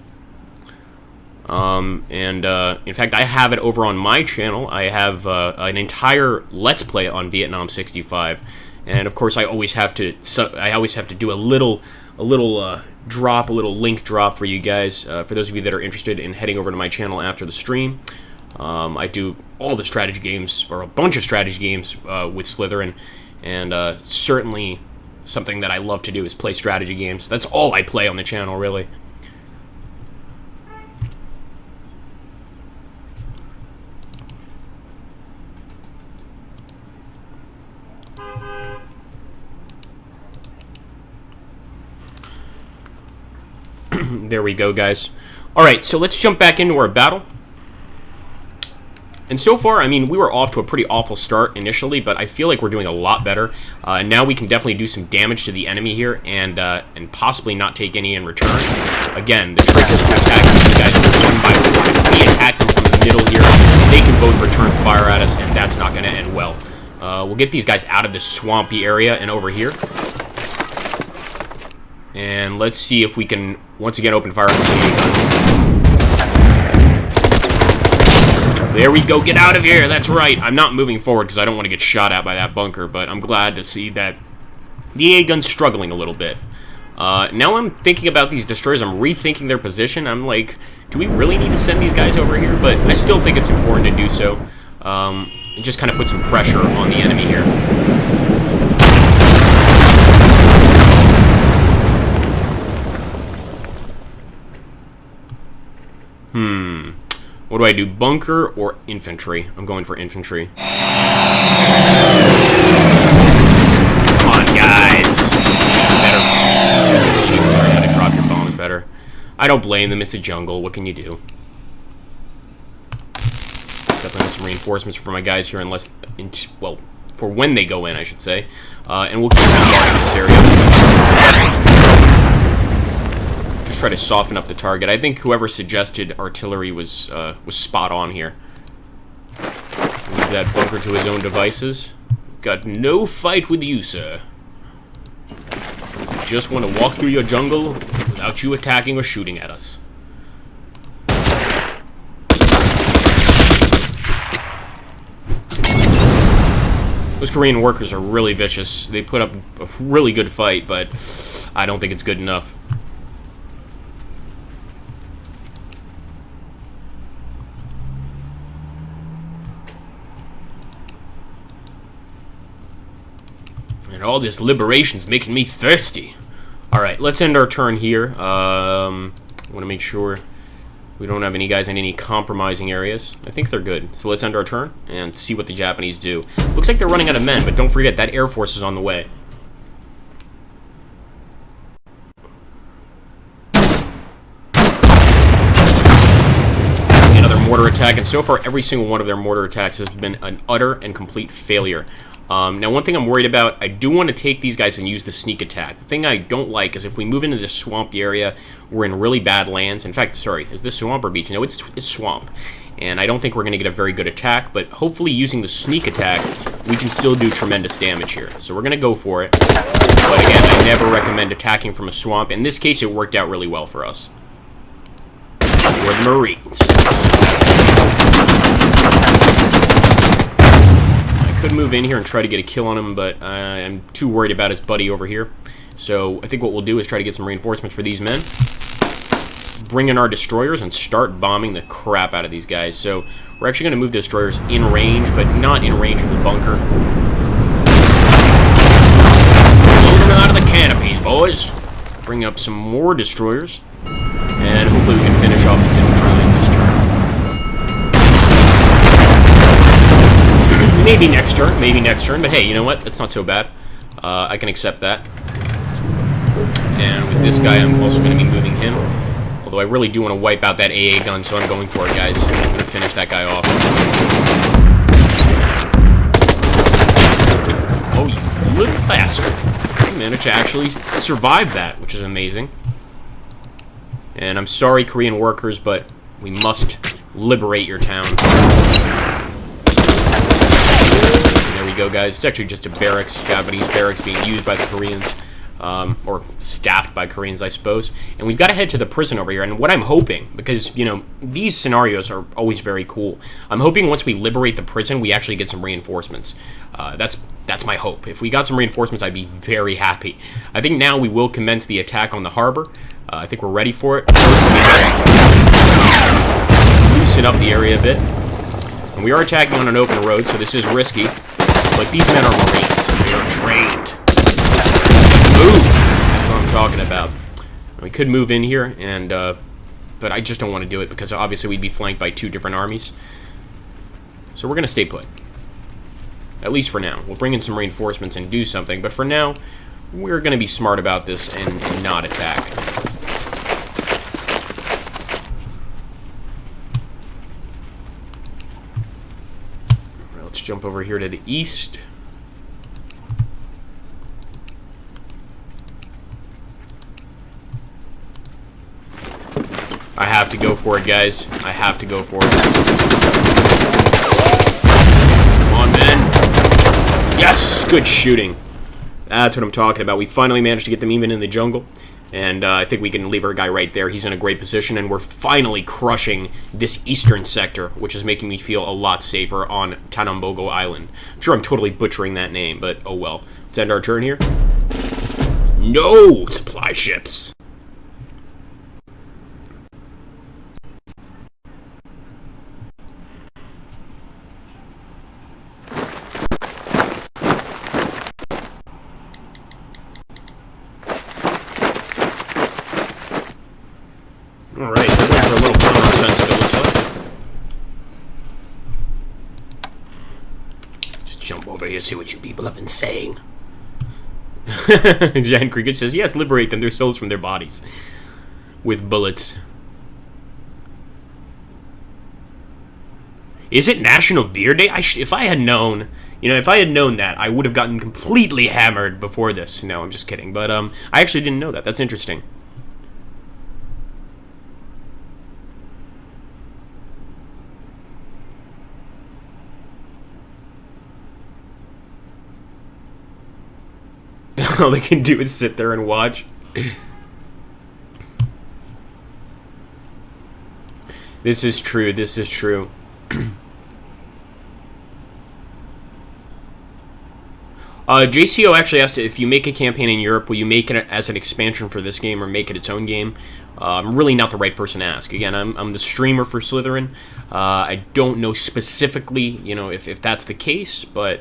A: In fact, I have it over on my channel. I have an entire Let's Play on Vietnam 65, and of course, I always have to do a little link drop for you guys. For those of you that are interested in heading over to my channel after the stream, I do all the strategy games, or a bunch of strategy games with Slytherin, and certainly. Something that I love to do is play strategy games. That's all I play on the channel, really. There we go, guys. Alright, so let's jump back into our battle. And so far, I mean, we were off to a pretty awful start initially, but I feel like we're doing a lot better. Now we can definitely do some damage to the enemy here, and possibly not take any in return. Again, the trick is to attack these guys one by one. If we attack them from the middle here, they can both return fire at us, and that's not going to end well. We'll get these guys out of this swampy area and over here. And let's see if we can, once again, open fire on the CA guns. There we go, get out of here, that's right. I'm not moving forward because I don't want to get shot at by that bunker, but I'm glad to see that the AA gun's struggling a little bit. Now I'm thinking about these destroyers, I'm rethinking their position. I'm like, do we really need to send these guys over here? But I still think it's important to do so. And just kind of put some pressure on the enemy here. What do I do, bunker or infantry? I'm going for infantry. Come on, guys. Better. Learn how to drop your bombs better. I don't blame them. It's a jungle. What can you do? Definitely need some reinforcements for my guys here, well, for when they go in, I should say. And we'll keep bombarding this area. Try to soften up the target. I think whoever suggested artillery was spot on here. Leave that bunker to his own devices. Got no fight with you, sir. Just want to walk through your jungle without you attacking or shooting at us. Those Korean workers are really vicious. They put up a really good fight, but I don't think it's good enough. And all this liberation's making me thirsty. Alright, let's end our turn here. I want to make sure we don't have any guys in any compromising areas. I think they're good. So let's end our turn and see what the Japanese do. Looks like they're running out of men, but don't forget that Air Force is on the way. Another mortar attack, and so far every single one of their mortar attacks has been an utter and complete failure. Now, one thing I'm worried about, I do want to take these guys and use the sneak attack. The thing I don't like is if we move into this swampy area, we're in really bad lands. In fact, sorry, is this swamp or beach? No, it's swamp. And I don't think we're going to get a very good attack, but hopefully using the sneak attack, we can still do tremendous damage here. So we're going to go for it. But again, I never recommend attacking from a swamp. In this case, it worked out really well for us. We're the Marines. Could move in here and try to get a kill on him, but I'm too worried about his buddy over here. So I think what we'll do is try to get some reinforcements for these men. Bring in our destroyers and start bombing the crap out of these guys. So we're actually going to move the destroyers in range, but not in range of the bunker. Load them out of the canopies, boys. Bring up some more destroyers. And hopefully we can finish off this infantry in this turn. Maybe next turn, but hey, you know what? That's not so bad. I can accept that. And with this guy, I'm also going to be moving him. Although I really do want to wipe out that AA gun, so I'm going for it, guys. I'm going to finish that guy off. Oh, you little bastard. You managed to actually survive that, which is amazing. And I'm sorry, Korean workers, but we must liberate your town. There we go, guys. It's actually just a barracks, Japanese barracks being used by the Koreans, or staffed by Koreans, I suppose. And we've got to head to the prison over here. And what I'm hoping, because, you know, these scenarios are always very cool. I'm hoping once we liberate the prison, we actually get some reinforcements. That's my hope. If we got some reinforcements, I'd be very happy. I think now we will commence the attack on the harbor. I think we're ready for it. Loosen up the area a bit. And we are attacking on an open road, so this is risky. But these men are Marines. They are trained. Move! That's what I'm talking about. We could move in here, and but I just don't want to do it because obviously we'd be flanked by two different armies. So we're going to stay put. At least for now. We'll bring in some reinforcements and do something, but for now, we're going to be smart about this and not attack. Let's jump over here to the east. I have to go for it, guys. I have to go for it. Come on, men. Yes! Good shooting. That's what I'm talking about. We finally managed to get them even in the jungle. And I think we can leave our guy right there. He's in a great position, and we're finally crushing this eastern sector, which is making me feel a lot safer on Tanambogo Island. I'm sure I'm totally butchering that name, but oh well. Let's end our turn here. No supply ships. Alright, we're going for a little counter-offensive, it looks like. Let's jump over here, see what you people have been saying. Jan Krieger says, yes, liberate them, their souls from their bodies. With bullets. Is it National Beer Day? If I had known, if I had known that, I would have gotten completely hammered before this. No, I'm just kidding. But I actually didn't know that. That's interesting. All they can do is sit there and watch. This is true. This is true. JCO actually asked if you make a campaign in Europe, will you make it as an expansion for this game or make it its own game? I'm really not the right person to ask. Again, I'm the streamer for Slytherin. I don't know specifically, if that's the case, but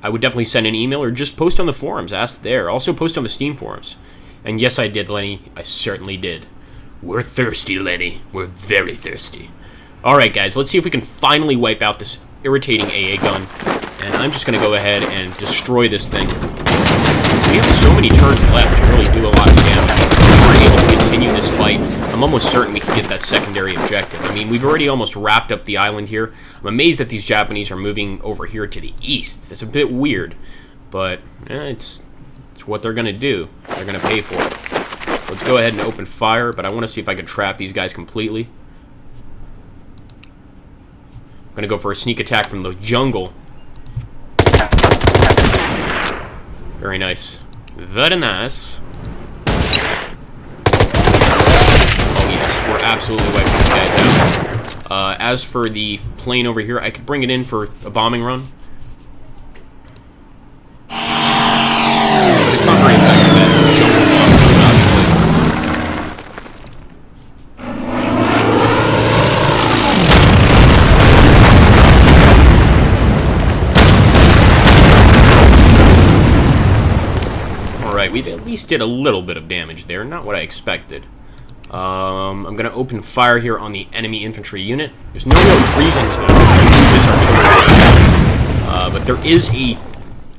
A: I would definitely send an email or just post on the forums. Ask there. Also post on the Steam forums. And yes, I did, Lenny. I certainly did. We're thirsty, Lenny. We're very thirsty. Alright, guys. Let's see if we can finally wipe out this irritating AA gun. And I'm just going to go ahead and destroy this thing. We have so many turns left to really do a lot of damage. If we were able to continue this fight, I'm almost certain we could get that secondary objective. I mean, we've already almost wrapped up the island here. I'm amazed that these Japanese are moving over here to the east. It's a bit weird, but it's what they're going to do. They're going to pay for it. Let's go ahead and open fire, but I want to see if I can trap these guys completely. I'm going to go for a sneak attack from the jungle. Very nice. Very nice. Oh yes, we're absolutely wiping these guys out. As for the plane over here, I could bring it in for a bombing run. But it's not very effective at jumping bombs, obviously. Alright, we at least did a little bit of damage there. Not what I expected. I'm going to open fire here on the enemy infantry unit. There's no real reason to use this artillery. But there is a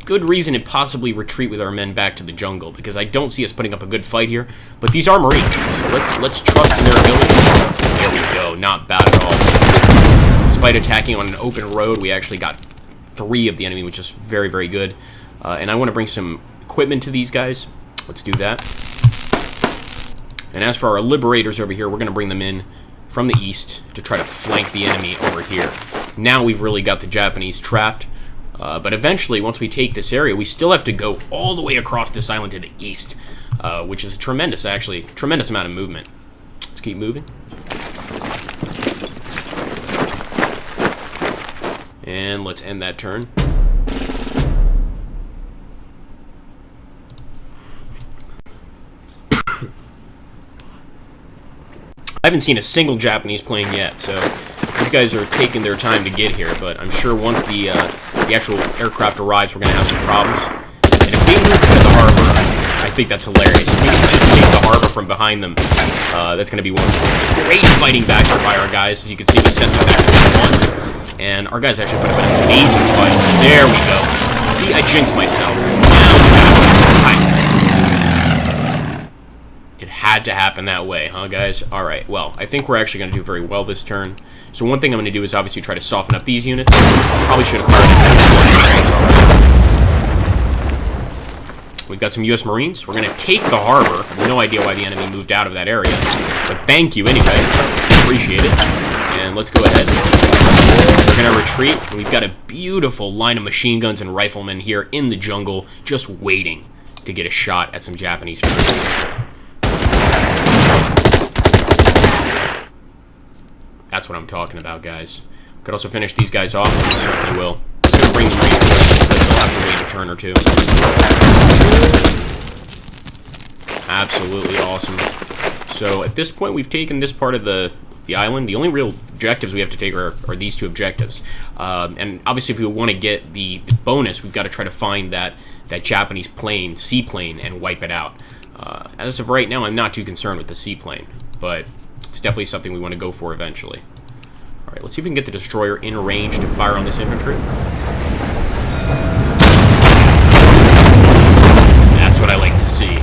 A: good reason to possibly retreat with our men back to the jungle, because I don't see us putting up a good fight here. But these are Marines, so let's trust in their ability. There we go. Not bad at all. Despite attacking on an open road, we actually got 3 of the enemy, which is very, very good. And I want to bring some equipment to these guys. Let's do that. And as for our liberators over here, we're going to bring them in from the east to try to flank the enemy over here. Now we've really got the Japanese trapped. But eventually, once we take this area, we still have to go all the way across this island to the east, which is a tremendous amount of movement. Let's keep moving. And let's end that turn. I haven't seen a single Japanese plane yet, so these guys are taking their time to get here, but I'm sure once the actual aircraft arrives, we're going to have some problems. And if they move to the harbor, I think that's hilarious. If we can just take the harbor from behind them, that's going to be one great fighting back here by our guys. As you can see, we sent them back to 1, and our guys actually put up an amazing fight. There we go. See, I jinxed myself. It had to happen that way, huh, guys? Alright, well, I think we're actually going to do very well this turn. So one thing I'm going to do is obviously try to soften up these units. Probably should have fired at that. We've got some U.S. Marines. We're going to take the harbor. I have no idea why the enemy moved out of that area. But thank you anyway. Appreciate it. And let's go ahead. We're going to retreat. We've got a beautiful line of machine guns and riflemen here in the jungle, just waiting to get a shot at some Japanese troops. That's what I'm talking about, guys. Could also finish these guys off, and we certainly will. Just gonna bring them reinforcements, but they'll have to wait a turn or two. Absolutely awesome. So at this point, we've taken this part of the island. The only real objectives we have to take are these 2 objectives. And obviously, if we want to get the bonus, we've got to try to find that Japanese plane, seaplane, and wipe it out. As of right now, I'm not too concerned with the seaplane, but it's definitely something we want to go for eventually. Alright, let's see if we can get the destroyer in range to fire on this infantry. That's what I like to see.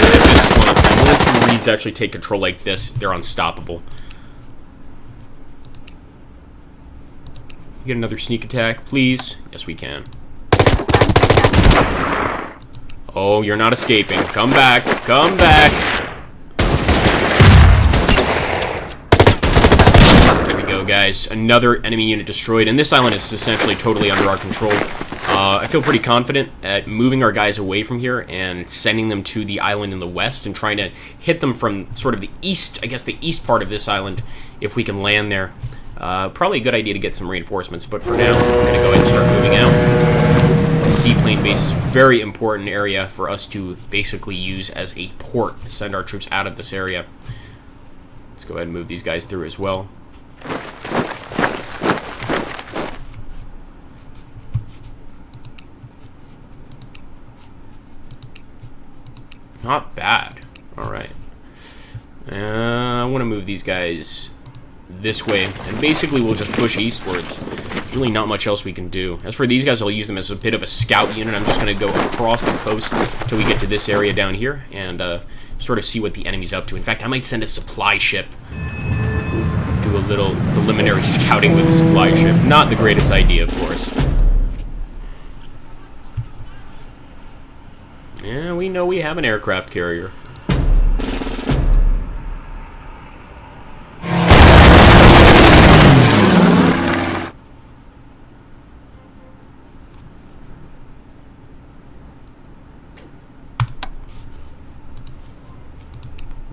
A: At this point, once the Marines actually take control like this, they're unstoppable. Get another sneak attack, please. Yes, we can. Oh, you're not escaping. Come back. Come back. There we go, guys. Another enemy unit destroyed. And this island is essentially totally under our control. I feel pretty confident at moving our guys away from here and sending them to the island in the west and trying to hit them from sort of the east, I guess the east part of this island, if we can land there. Probably a good idea to get some reinforcements, but for now, I'm going to go ahead and start moving out. seaplane base is a very important area for us to basically use as a port to send our troops out of this area. Let's go ahead and move these guys through as well. Not bad. Alright. I want to move these guys this way, and basically we'll just push eastwards. There's really not much else we can do. As for these guys, I'll use them as a bit of a scout unit. I'm just going to go across the coast until we get to this area down here, and sort of see what the enemy's up to. In fact, I might send a supply ship. Do a little preliminary scouting with the supply ship. Not the greatest idea, of course. Yeah, we know we have an aircraft carrier.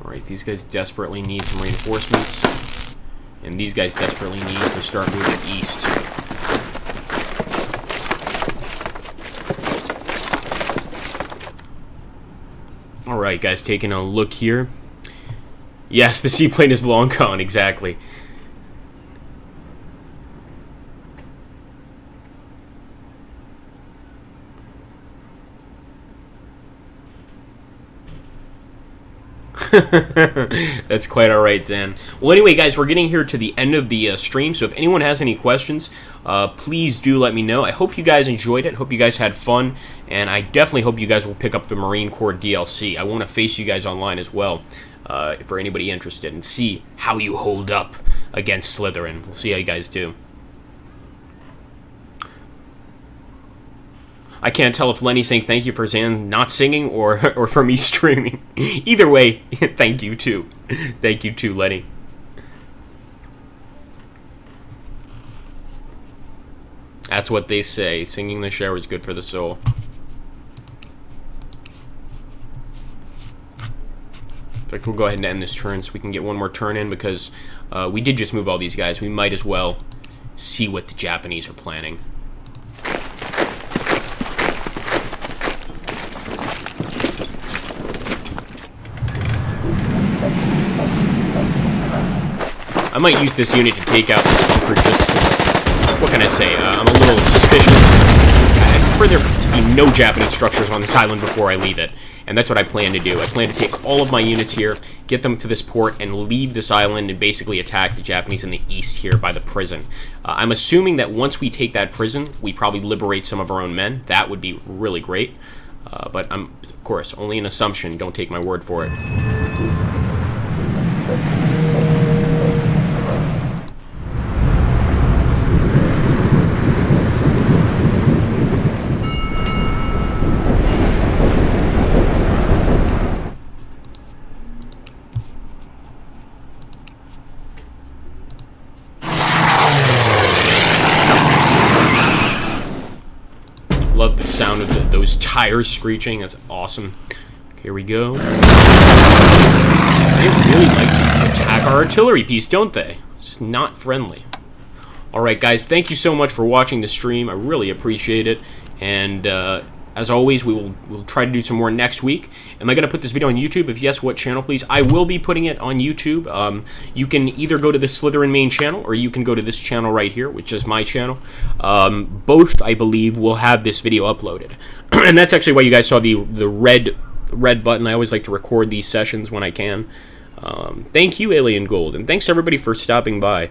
A: Alright, these guys desperately need some reinforcements. And these guys desperately need to start moving east. Alright, guys, taking a look here. Yes, the seaplane is long gone, exactly. That's quite alright, Zan. Well, anyway, guys, we're getting here to the end of the stream, so if anyone has any questions, please do let me know. I hope you guys enjoyed it. Hope you guys had fun, and I definitely hope you guys will pick up the Marine Corps DLC. I want to face you guys online as well, for anybody interested, and see how you hold up against Slytherin. We'll see how you guys do. I can't tell if Lenny's saying thank you for Zan not singing or for me streaming. Either way, thank you too. Thank you too, Lenny. That's what they say. Singing in the shower is good for the soul. In fact, we'll go ahead and end this turn so we can get one more turn in, because we did just move all these guys. We might as well see what the Japanese are planning. I might use this unit to take out the bunker just to, what can I say, I'm a little suspicious. I prefer there to be no Japanese structures on this island before I leave it, and that's what I plan to do. I plan to take all of my units here, get them to this port, and leave this island and basically attack the Japanese in the east here by the prison. I'm assuming that once we take that prison, we probably liberate some of our own men. That would be really great, but I'm, of course, only an assumption. Don't take my word for it. Love the sound of those tires screeching. That's awesome. Okay, here we go. They really like to attack our artillery piece, don't they? It's just not friendly. Alright, guys, thank you so much for watching the stream. I really appreciate it. And as always, we'll try to do some more next week. Am I going to put this video on YouTube? If yes, what channel, please? I will be putting it on YouTube. You can either go to the Slytherin main channel, or you can go to this channel right here, which is my channel. Both, I believe, will have this video uploaded. And that's actually why you guys saw the red button. I always like to record these sessions when I can. Thank you, Alien Gold, and thanks everybody for stopping by.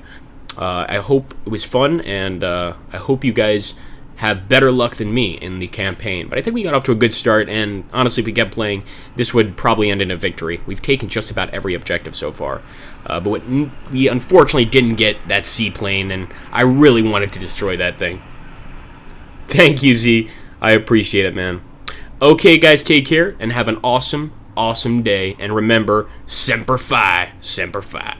A: I hope it was fun, and I hope you guys have better luck than me in the campaign. But I think we got off to a good start, and honestly, if we kept playing, this would probably end in a victory. We've taken just about every objective so far. But we unfortunately didn't get that seaplane, and I really wanted to destroy that thing. Thank you, Z. I appreciate it, man. Okay, guys, take care, and have an awesome, awesome day. And remember, Semper Fi, Semper Fi.